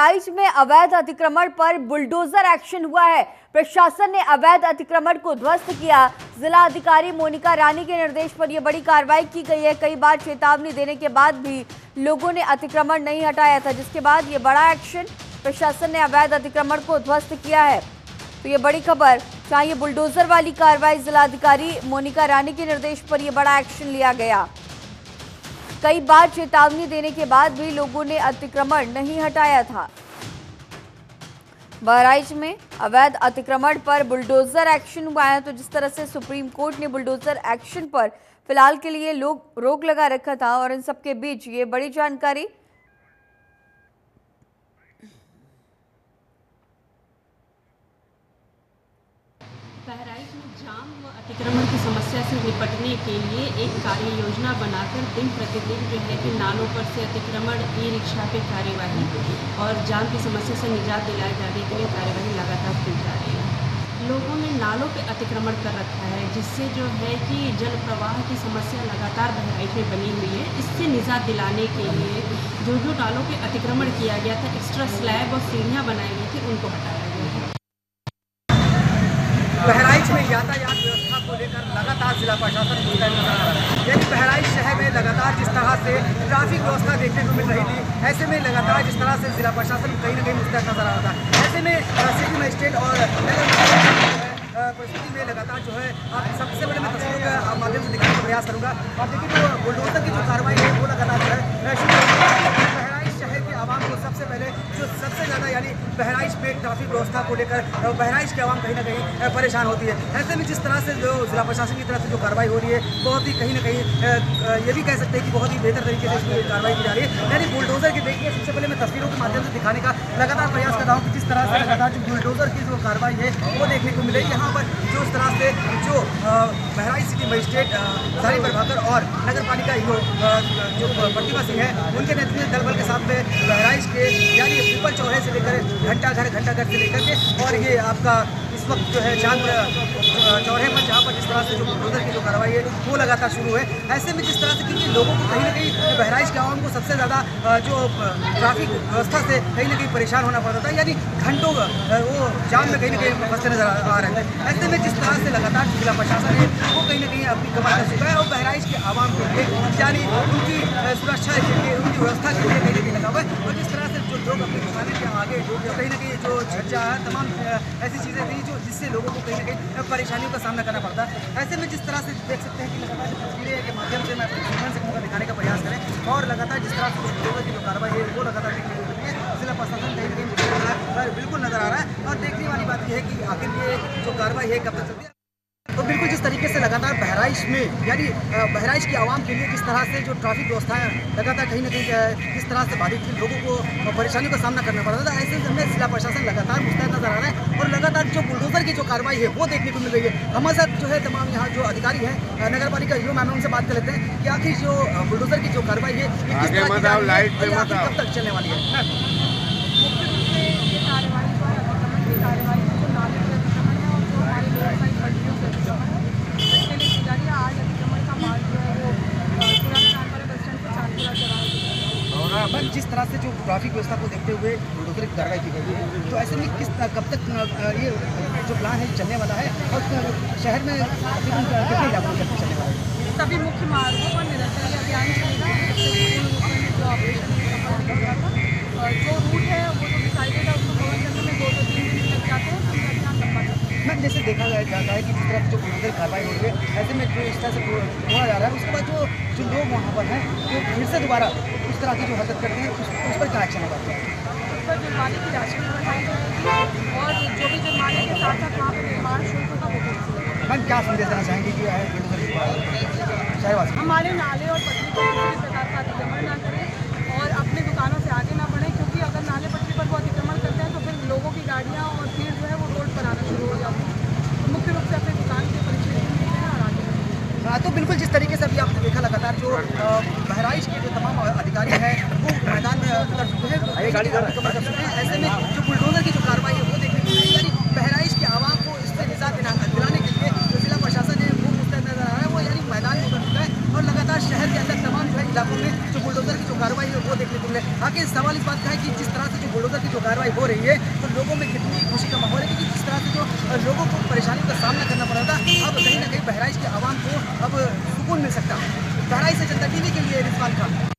बहराइच में अवैध अतिक्रमण पर बुलडोजर एक्शन हुआ है। प्रशासन ने अवैध अतिक्रमण को ध्वस्त किया। जिला अधिकारी मोनिका रानी के निर्देश पर यह बड़ी कार्रवाई की गई है। कई बार चेतावनी देने के बाद भी लोगों ने अतिक्रमण नहीं हटाया था, जिसके बाद ये बड़ा एक्शन, प्रशासन ने अवैध अतिक्रमण को ध्वस्त किया है। तो ये बड़ी खबर, चाहे बुलडोजर वाली कार्रवाई, जिला अधिकारी मोनिका रानी के निर्देश पर यह बड़ा एक्शन लिया गया। कई बार चेतावनी देने के बाद भी लोगों ने अतिक्रमण नहीं हटाया था। बहराइच में अवैध अतिक्रमण पर बुलडोजर एक्शन हुआ है। तो जिस तरह से सुप्रीम कोर्ट ने बुलडोजर एक्शन पर फिलहाल के लिए रोक लगा रखा था, और इन सबके बीच ये बड़ी जानकारी। बहराइच में जाम व अतिक्रमण की समस्या से निपटने के लिए एक कार्य योजना बनाकर दिन प्रतिदिन जो है कि नालों पर से अतिक्रमण, ई रिक्शा पे कार्यवाही और जाम की समस्या से निजात दिलाए जाने के लिए कार्यवाही लगातार की जा रही है। लोगों ने नालों पे अतिक्रमण कर रखा है, जिससे जो है कि जल प्रवाह की समस्या लगातार बहराइच में बनी हुई है। इससे निजात दिलाने के लिए जो नालों पे अतिक्रमण किया गया था, एक्स्ट्रा स्लैब और सीढ़ियाँ बनाई गई थी, उनको हटाया गया है। बहराइच में यातायात व्यवस्था को लेकर लगातार जिला प्रशासन मुस्तैद नजर आ रहा है। यानी बहराइच शहर में लगातार जिस तरह से ट्रैफिक व्यवस्था देखने को मिल रही थी, ऐसे में लगातार जिस तरह से जिला प्रशासन कहीं न कहीं मुस्तैद नजर आ रहा था। ऐसे में सिटी मजिस्ट्रेट और परिस्थिति में लगातार जो है, आप सबसे पहले मैं तस्वीरों के माध्यम से दिखाने का प्रयास करूँगा। आप देखिए जो बुलडोजर की जो कार्रवाई है वो लगातार जो है बहराइच शहर के आवाम को सबसे पहले जो सबसे ज़्यादा यानी बहराइच में ट्रैफिक व्यवस्था को लेकर बहराइच के आवाम कहीं ना कहीं परेशान होती है। ऐसे में जिस तरह से जो जिला प्रशासन की तरफ से जो कार्रवाई हो रही है, बहुत ही कहीं ना कहीं ये भी कह सकते हैं कि बहुत ही बेहतर तरीके से इसकी कार्रवाई की जा रही है। यानी बुलडोजर की देखिए, सबसे पहले मैं तस्वीरों के माध्यम से दिखाने का लगातार प्रयास कर रहा हूँ कि जिस तरह से लगातार जो बुलडोजर की जो कार्रवाई है वो देखने को मिलेगी। यहाँ पर जो इस तरह से जो बहराइच सिटी मजिस्ट्रेट सारी प्रभाकर और नगर पालिका जो प्रतिमा सिंह है, उनके नेतृत्व में दल बल के साथ में बहराइच के यानी पीपल चौराहे से लेकर घंटाघर से लेकर के और ये आपका इस वक्त जो है चांद चौराहे पर, जहाँ पर जिस तरह से जो बुलडोजर की जो कार्रवाई है वो लगातार शुरू है। ऐसे में जिस तरह से क्योंकि लोगों को कहीं ना कहीं बहराइच के आवाम को सबसे ज़्यादा जो ट्रैफिक व्यवस्था से कहीं ना कहीं परेशान होना पड़ता था, यानी घंटों वो जाम में कहीं ना कहीं फंसते नजर आ रहे हैं। ऐसे में जिस तरह से लगातार जिला प्रशासन है वो कहीं ना कहीं अपनी कमाल कर चुका है और बहराइच के आवाम के लिए यानी उनकी सुरक्षा के लिए, उनकी व्यवस्था के लिए कहीं ना कहीं लगा हुआ है। और जिस तरह से जो लोग अपनी दुकानें के आगे कहीं ना कहीं जो छज्जा है, तमाम ऐसी चीज़ें थी जो जिससे लोगों को कहीं ना कहीं परेशानियों का सामना करना पड़ता है। ऐसे में जिस तरह से देख सकते हैं कि लगातार तस्वीरें के माध्यम से मैं अपने दिखाने का प्रयास करें और लगातार जिस तरह से बुलडोजर की जो कार्रवाई है वो लगातार देखने को मिलती है। जिला प्रशासन कहीं ना कहीं बिल्कुल नजर आ रहा है और देखने वाली बात यह है कि आखिर ये जो कार्रवाई है कब तक चलती है। तो बिल्कुल जिस तरीके से लगातार बहराइच में यानी बहराइच की आवाम के लिए जिस तरह से जो ट्रैफिक व्यवस्था है लगातार कहीं ना कहीं किस तरह से बाधित थी, लोगों को परेशानियों का सामना करना पड़ता था। ऐसे में जिला प्रशासन लगातार मुस्तैद नजर आ रहा है और लगातार जो बुलडोजर की जो कार्रवाई है वो देखने को मिल रही है। हमारे साथ जो है तमाम यहाँ जो अधिकारी हैं नगर पालिका यो मैम, उनसे बात कर लेते हैं कि आखिर जो बुलडोजर की जो कार्रवाई है किस तरह की कब तक चलने वाली है। मैम, जिस तरह से जो ट्रैफिक व्यवस्था को देखते हुए बुलडोजर की कार्रवाई की गई है, तो ऐसे में कब तक ये जो प्लान है चलने वाला है और शहर में कितने इलाकों में चलने वाला है? सभी मुख्य मार्गों पर निरंतर ये अभियान चलेगा। जो ऑपरेशन जो रूट है वो जो डिसाइडेड है उसको कवर करने में 2 से 3 दिन लग जाते हैं। मैम, जैसे देखा जाता है कि जिस तरह से जो बुलडोजर कार्रवाई हो रही है, ऐसे में जो इस तरह से बोला जा रहा है, उसके बाद जो लोग वहाँ पर हैं जो फिर से दोबारा उस तरह की जो हरकत करते हैं उस पर क्या एक्शन होगा? उस पर जुर्माने की राशि भी बढ़ाई जाएगी और जो भी जुर्माने के साथ साथ वहाँ पर निर्माण शुल्क होगा वो भी। मैम, क्या संदेश देना चाहेंगे कि बुलडोजर शहरवासी हमारे नाले और पटरी पर किसी भी प्रकार का अतिक्रमण ना करें और अपनी दुकानों से आगे ना बढ़ें, क्योंकि अगर नाले पटरी पर वो अतिक्रमण करते हैं तो फिर लोगों की गाड़ियाँ और भीड़ जो है वो रोड पर आना शुरू हो जाती है। तो मुख्य रूप से अपनी दुकान के परिचय दें और आगे बढ़ें। तो बिल्कुल जिस तरीके से अभी आपने देखा लगातार जो बहराइच के जो तमाम अधिकारी हैं वो मैदान में उतर चुके हैं, ऐसे में जो बुलडोजर की जो कार्रवाई है वो देखने को मिली। यानी बहराइच के आवाम को इससे निजात दिलाने के लिए जो जिला प्रशासन है वो मुस्तैद नजर आ रहा है, वो यानी मैदान में उतर चुका है और लगातार शहर के अंदर तमाम जो है इलाकों में जो बुलडोजर की जो कार्रवाई है वो देखने को माहौल है। आखिर सवाल इस बात का है कि जिस तरह से जो बुलडोजर की जो कार्रवाई हो रही है तो लोगों में कितनी खुशी का माहौल है, क्योंकि जिस तरह से जो लोगों को परेशानियों का सामना करना पड़ रहा था, अब कहीं ना कहीं बहराइच के आवाम को अब सुकून मिल सकता है। बहराइच से जनता टीवी के लिए रिजवान खान।